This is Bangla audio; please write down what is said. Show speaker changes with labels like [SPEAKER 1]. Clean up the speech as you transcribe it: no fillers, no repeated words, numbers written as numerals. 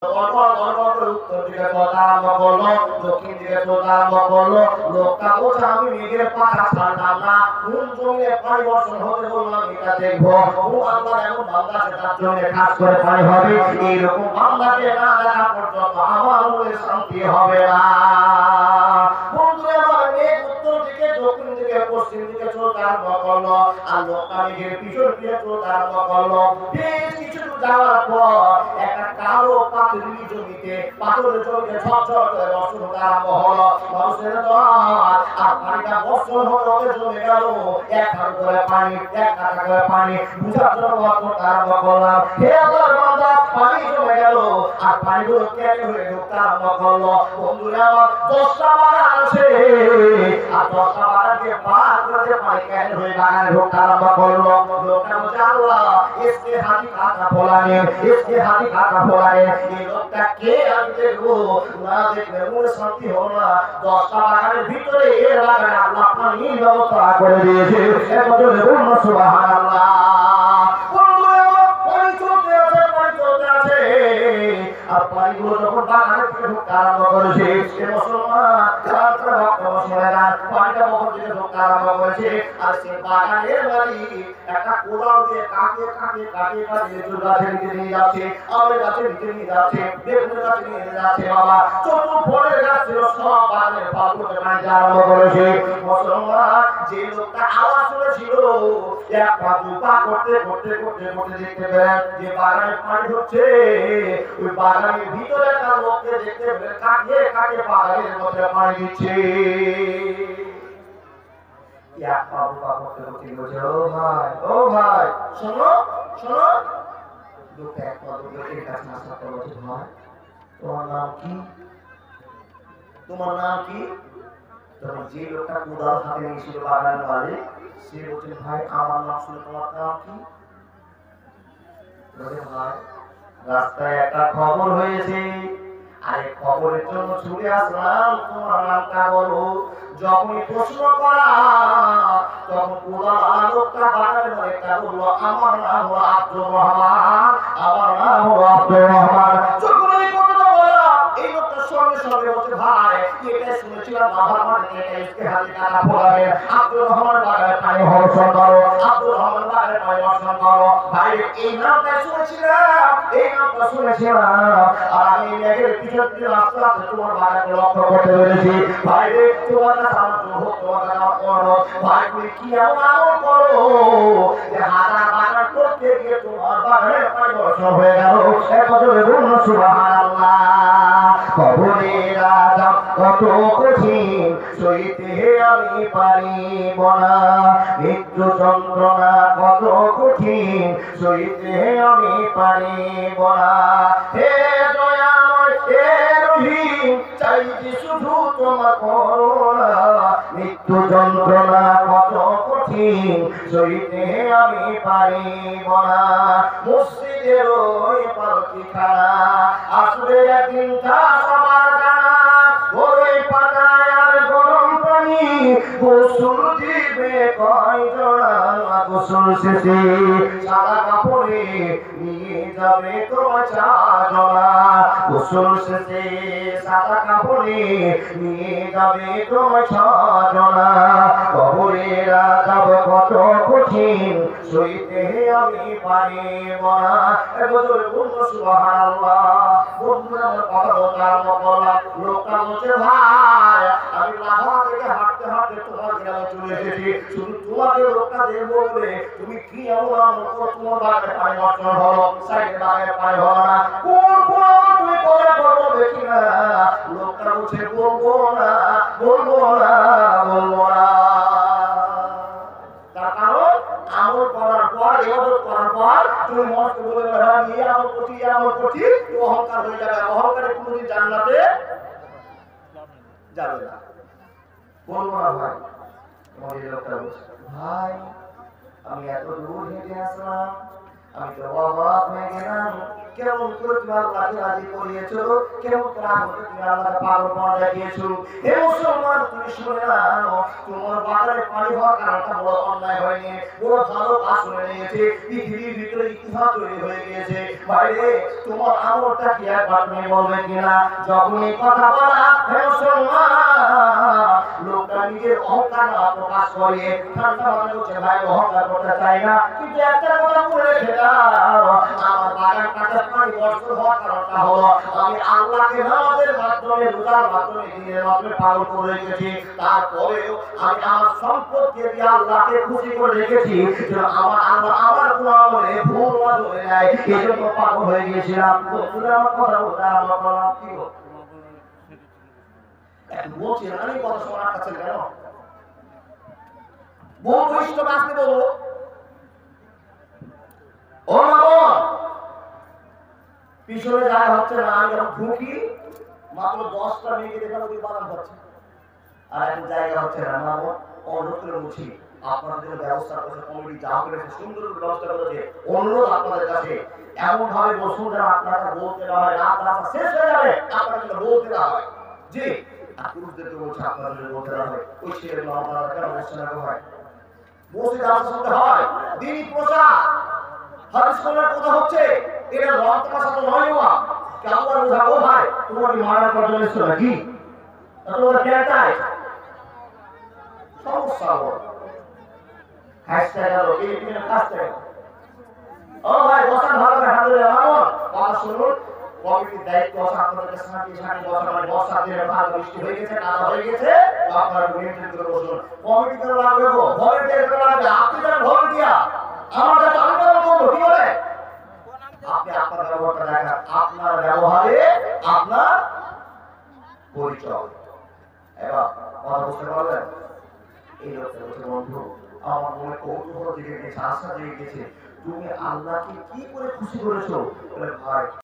[SPEAKER 1] উত্তর দিকে চলতে আরম্ভ করলো, দক্ষিণ দিকে চলতে আরম্ভ করলো। লোকটা বলছে আমি মেঘের পাখা ছাড়লাম না, কোন জমিনে পানি বর্ষণ হতে বললাম এটা দেখবো। ও আল্লাহর এমন বান্দা আছে তার জন্য কাজ করে পানি হবে। এইরকম বান্দাকে না দেখা পর্যন্ত আমার মনে শান্তি হবে না। বন্ধুরা আমার, মেঘ উত্তর দিকে দক্ষিণ দিকে পশ্চিম দিকে চলতে আরম্ভ করলো, আর লোকটা মেঘের পিছন দিয়ে চলতে আরম্ভ করলো। বেশ কিছু দূর যাওয়ার পর একটা কালো পাথরের জমিতে ঝরঝর করে বর্ষণ হতে আরম্ভ হলো। মানুষের দল আর পানিটা বর্ষণ হতে হতে জমে গেল এক হাঁটু করে পানি, এক কাঁটা করে পানি। বুঝার জন্য করতে আরম্ভ করলাম, হে আল্লাহর বান্দা, পানি জমে গেল আর পানিগুলো কেটে হয়ে ঢুকতে আরম্ভ করলো। বন্ধুরা আমার, 10টা বাগান আছে আর 10টা বাগানকে পার করে পানি কেটে হয়ে বাগানে ঢুকতে আরম্ভ করলো। লোকটা বলছে আল্লাহ, इसके हाथी काटा फलाने, इसके हाथी काटा फलाने, ये लोकটা কে আমি দেখবো না দেখলে মনে শান্তি হবে না। 10টা বাগানের ভিতরে এর বাগানে আল্লাহ পানির ব্যবস্থা করে দিয়েছে। একবার বলুন সুবহানাল্লাহ। পানি চলতে আছে, পানি চলতে আছে, আর পানিগুলো যখন বাগানে ঢুকতে আরম্ভ করেছে, সে মুসলমান তারপরে মুসলমানেরা পানিটা বহর দিকে ঢুকতে আরম্ভ করেছে। আর সে বাগানের মালিক একটা কোদাল দিয়ে কাটিয়ে কাটিয়ে কাটিয়ে কাটিয়ে লেচু গাছের নিচে নিয়ে যাচ্ছে, আমের গাছের নিচে নিয়ে যাচ্ছে, বেগুনের গাছে নিয়ে যাচ্ছে। বাবা, যত ফলের গাছ ছিল সব বাগানের পালগুলোকে মাইতে আরম্ভ করেছে। মুসলমান যে লোকটা আওয়াজ শুনেছিল, এক পা দু পা করতে করতে করতে করতে দেখতে পেলেন যে বাগানে পানি ঢুকছে। ওই বাগানের ভিতরে একটা লোককে দেখতে পেলেন কাটিয়ে কাটিয়ে বাগানের মধ্যে পানি দিচ্ছে। এক পা দু পা করতে করতে বলছে, ও ভাই শোনো শোনো। লোকটা এক পা দু পা এর কাছে আসাতে বলছে, ভাই তোমার নাম কি? তোমার নাম কি? তখন যে লোকটা কোদাল হাতে নিয়েছিল বাগানের মালিক, সে বলছে, ভাই আমার নাম শুনে তোমার নাম কি? বলে, ভাই রাস্তায় একটা খবর হয়েছে, আরে খবরের জন্য ছুটে আসলাম, তোমার নামটা বলো। যখনই প্রশ্ন করা তখন কোদাল লোকটা বাগানের মালিকটা বললো, আমার নাম হলো আব্দুর রহমান, আমার নাম হলো আব্দুর রহমান। যখন এই কথাটা বলা, এই লোকটা সঙ্গে সঙ্গে বলছে, ভাই এটাই শুনেছিলাম বাবার মাঠে এটা ইস্তেহারি কাটা পড়াবে, আব্দুর রহমান বাগানের পানি বর্ষণ করো, আব্দুর রহমান বাগানের পানি বর্ষণ করো। ভাই এই নামটা শুনেছিলাম, এই নামটা শুনেছিলাম, আর আমি মেঘের পিছন দিয়ে আস্তে আস্তে তোমার বাগানকে লক্ষ্য করতে পেরেছি। ভাই রে, তোমার কাছে আমার হোক, তোমার কাছে আমার করো। ভাই তুমি কি এমন আমল করো যে হাজার বাগান করতে গিয়ে তোমার বাগানের পানি বর্ষণ হয়ে গেল? একবার বলুন সুবহানাল্লাহ। কবরের আযাব কত কঠিন, সইতে আমি পারিব না, মৃত্যু যন্ত্রণা কত কঠিন, সইতে আমি পারিব না। হে দয়াময়, হে রহিম, চাইছি শুধু তোমার করুণা, মৃত্যু যন্ত্রণা কত কঠিন, সইতে আমি পারিব না। মসজিদের ওই পালকিখানা আসবে একদিন, তা সবার জানা, ওই পাতায় আর গরম পানি গোসল দিবে কয়জনা, গোসল শেষে সাদা কাপড়ে নিয়ে যাবে তোমার চারজনা, গোসল শেষে সাদা কাপড়ে নিয়ে যাবে তোমার ছজনা। কবরের আযাব কত কঠিন, সইতে আমি পারিব না। একবার বলুন সুবহানাল্লাহ। বন্ধুরা আমার কথা বলতে আরম্ভ করলাম। লোকটা বলছে, ভাই আমি লাভা থেকে হাঁটতে হাঁটতে তোমার গ্রামে চলে এসেছি, শুধু তোমাকে লোকটা দেখবো বলে তুমি কি এমন আমল করো তোমার বাগানে পানি বর্ষণ হলো, সাইডে বাগানে পানি হলো না, কোন কোন আমল তুমি করে করবো দেখি না। লোকটা বলছে, বলবো না, বলবো না, বলবো না। তার কারণ আমল করার পর, ইবাদত করার পর তুমি মনকে বলে নিয়ে আমল করছি, আমল করছি, অহংকার হয়ে যাবে। অহংকারে কোনোদিন জান্নাতে যাবে না। বলবো না ভাই। তোমাদের লোকটা বলছে, ভাই আমি এত দূর হেঁটে আসলাম, আমি তো অবাক হয়ে গেলাম, কেমন করে তুমি আল্লাহকে রাজি করিয়েছো, কেমন করে তুমি আল্লাহকে পাগল বানা দেখিয়েছো। হে মুসলমান, তুমি শুনে নাও, তোমার বাগানে পানি হওয়ার কারণটা বড় অন্যায় হয়নি, বড় ভালো কাজ হয়ে গিয়েছে। পৃথিবীর ভিতরে ইতিহাস তৈরি হয়ে গিয়েছে। বাইরে তোমার আমলটা কি একবার তুমি বলবে কিনা? যখন এই কথা বলা, হে মুসলমান, লোকটা নিজের অহংকার না প্রকাশ করে ঠান্ডা মাথায় বলছে, ভাই অহংকার করতে চাই না, কিন্তু একটা কথা মনে রেখে দাও, আমার বাগানটাতে পানি বর্ষণ হওয়ার কারণটা হলো আমি আল্লাহকে নামাজের মাধ্যমে, রোজার মাধ্যমে, দিনের মাধ্যমে পালন করে রেখেছি। তারপরেও আমি আমার সম্পদকে দিয়ে আল্লাহকে খুশি করে রেখেছি, যেন আমার আল্লাহ আমার কোনো আমলে ভুল না ধরে নেয়। এই জন্য পাগল হয়ে গিয়েছিলাম। বন্ধুরা, আমার কথা বলতে আরম্ভ করলাম। কি বলছি না, আমি কথা শোনার কাছে কেন বহু বৈষ্ণব আসতে বলবো, ও মা বোন, পিছনে জায়গা হচ্ছে না, আমি যখন ঢুকি মাত্র 10টা মেয়েকে দেখা ওদের বাগান হচ্ছে, আর এখন জায়গা হচ্ছে না। মা বোন, অনুরোধ বলছি, আপনাদের জন্য ব্যবস্থা করেছে কমিটি, যা করেছে সুন্দর ব্যবস্থা করেছে। অনুরোধ আপনাদের কাছে, এমন ভাবে বসুন যেন আপনারা বলতে না হয়, রাত রাত শেষ হয়ে যাবে আপনারা যেন বলতে না হয়। জি, পুরুষদেরকে বলছে আপনারা যেন বলতে না হয়। ওই ছেলেগুলো আপনারা কেন বসে না হয়? বসে যাওয়ার সঙ্গে হয় দিনই প্রচার হাদিস কোরআনের কথা হচ্ছে, এটা রং তামাশা তো নয়। বাবা কেমন বোঝাবো ভাই, তোমার কি মারার কথা এসেছো নাকি? তোমার কেটাই সমস্যা হলো হ্যাশট্যাগ হলো এই দিনের কাজটা। ও ভাই বসান ভালো করে হাত ধরে মামুন কথা শুনুন। কমিটির দায়িত্ব আছে আপনাদের সাথে সাথে বসা, মানে বর্ষা দিনে ভালো বৃষ্টি হয়ে গেছে, কাদা হয়ে গেছে, আপনারা নিয়ন্ত্রণ করে বসুন। কমিটি করে লাগবে গো, ভলেন্টিয়ার করে লাগবে। আপনি যারা ভলেন্টিয়ার আমাদের তো আমি বলবো কি বলে, আপনি আপনার ব্যবহারটা দেখান, আপনার ব্যবহারে আপনার পরিচয়। এবার কথা বুঝতে পারলেন? এই লোকটা বলছে, বন্ধু আমার মনে কৌতূহল জেগে গেছে, আশা জেগে গেছে, তুমি আল্লাহকে কি করে খুশি করেছো? বলে ভাই